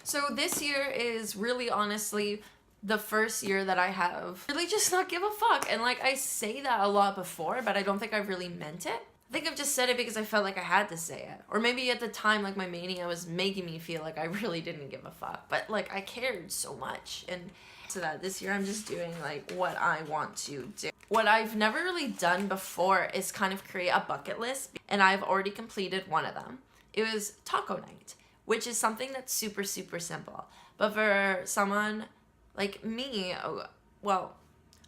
So this year is really honestly the first year that I have really just not give a fuck. And like I say that a lot before, but I don't think I've really meant it. I think I've just said it because I felt like I had to say it. Or maybe at the time, like my mania was making me feel like I really didn't give a fuck. But like I cared so much. And so that this year I'm just doing like what I want to do. What I've never really done before is kind of create a bucket list. And I've already completed one of them. It was taco night, which is something that's super, super simple. But for someone like me, well,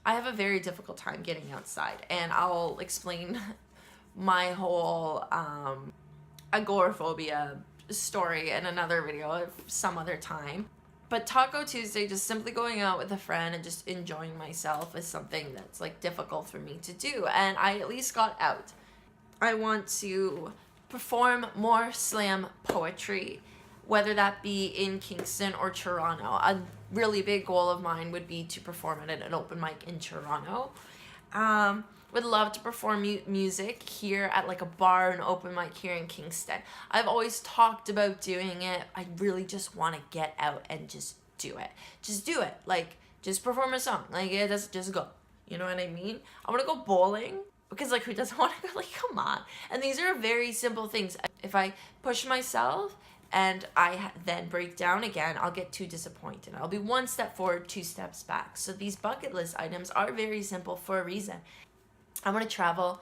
I have a very difficult time getting outside. And I'll explain my whole agoraphobia story in another video some other time. But Taco Tuesday, just simply going out with a friend and just enjoying myself, is something that's like difficult for me to do. And I at least got out. I want to perform more slam poetry, whether that be in Kingston or Toronto. A really big goal of mine would be to perform at an open mic in Toronto. Would love to perform music here at like a bar, an open mic here in Kingston. I've always talked about doing it. I really just want to get out and just do it. Just do it. Like, just perform a song. Like, it doesn't just go. You know what I mean? I want to go bowling. Because, like, who doesn't want to go? Like, come on. And these are very simple things. If I push myself and I then break down again, I'll get too disappointed. I'll be one step forward, two steps back. So these bucket list items are very simple for a reason. I want to travel,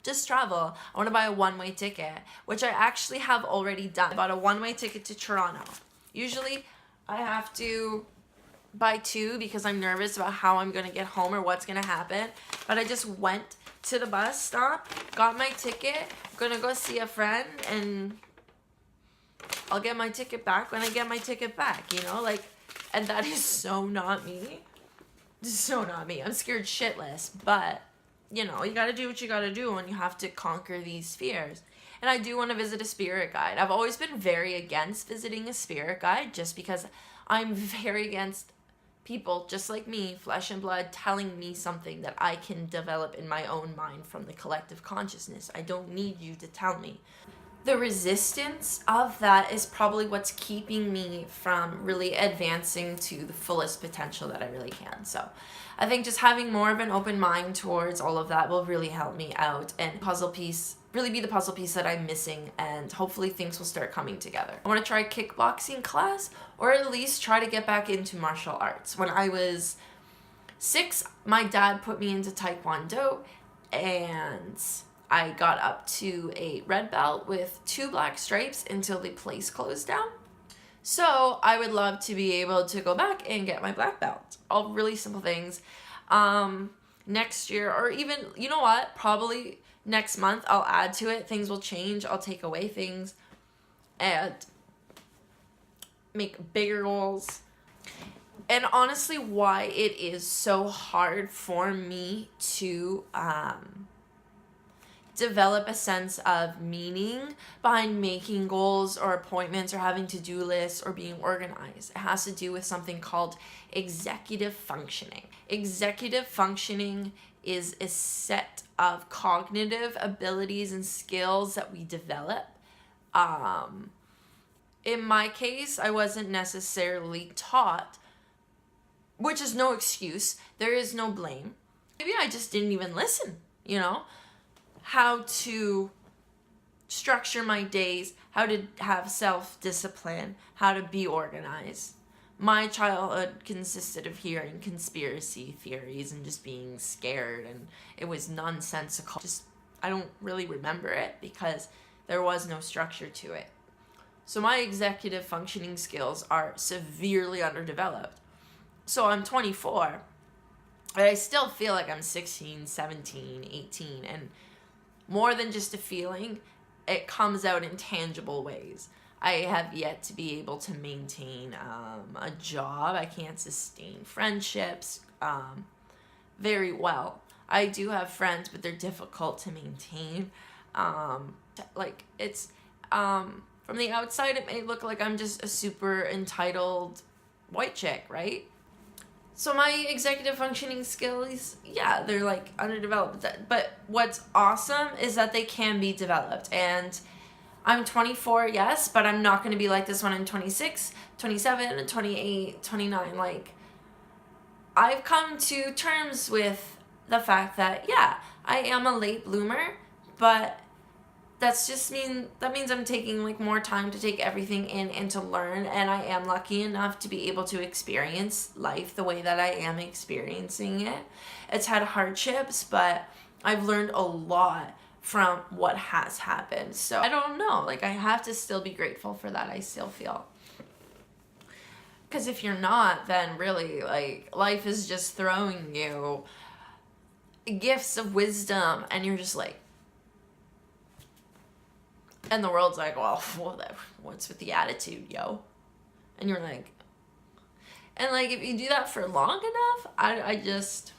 just travel. I want to buy a one-way ticket, which I actually have already done. I bought a one-way ticket to Toronto. Usually I have to buy two because I'm nervous about how I'm going to get home or what's going to happen. But I just went to the bus stop, got my ticket, going to go see a friend, and I'll get my ticket back when I get my ticket back, you know? Like, and that is so not me. So not me. I'm scared shitless, but you know, you gotta do what you gotta do when you have to conquer these fears. And I do want to visit a spirit guide. I've always been very against visiting a spirit guide just because I'm very against people just like me, flesh and blood, telling me something that I can develop in my own mind from the collective consciousness. I don't need you to tell me. The resistance of that is probably what's keeping me from really advancing to the fullest potential that I really can. So I think just having more of an open mind towards all of that will really help me out and really be the puzzle piece that I'm missing, and hopefully things will start coming together. I want to try a kickboxing class, or at least try to get back into martial arts. When I was 6, my dad put me into Taekwondo, and I got up to a red belt with 2 black stripes until the place closed down. So I would love to be able to go back and get my black belt. All really simple things. Next year, or even, you know what, probably next month I'll add to it. Things will change. I'll take away things and make bigger goals. And honestly, why it is so hard for me to develop a sense of meaning behind making goals or appointments or having to-do lists or being organized. It has to do with something called executive functioning. Executive functioning is a set of cognitive abilities and skills that we develop. In my case, I wasn't necessarily taught, which is no excuse. There is no blame. Maybe I just didn't even listen, you know? How to structure my days, how to have self-discipline, how to be organized. My childhood consisted of hearing conspiracy theories and just being scared, and it was nonsensical. I don't really remember it because there was no structure to it. So my executive functioning skills are severely underdeveloped. So I'm 24, but I still feel like I'm 16, 17, 18, and more than just a feeling, it comes out in tangible ways. I have yet to be able to maintain a job. I can't sustain friendships very well. I do have friends, but they're difficult to maintain. From the outside, it may look like I'm just a super entitled white chick, right? So my executive functioning skills, yeah, they're like underdeveloped. But what's awesome is that they can be developed. And I'm 24, yes, but I'm not going to be like this when I'm 26, 27, 28, 29. Like, I've come to terms with the fact that, yeah, I am a late bloomer, but that means I'm taking like more time to take everything in and to learn, and I am lucky enough to be able to experience life the way that I am experiencing it. It's had hardships, but I've learned a lot from what has happened. So I don't know, like, I have to still be grateful for that, I still feel. Because if you're not, then really, like, life is just throwing you gifts of wisdom, and you're just like, and the world's like, well, what's with the attitude, yo? And you're like, and like, if you do that for long enough, I just,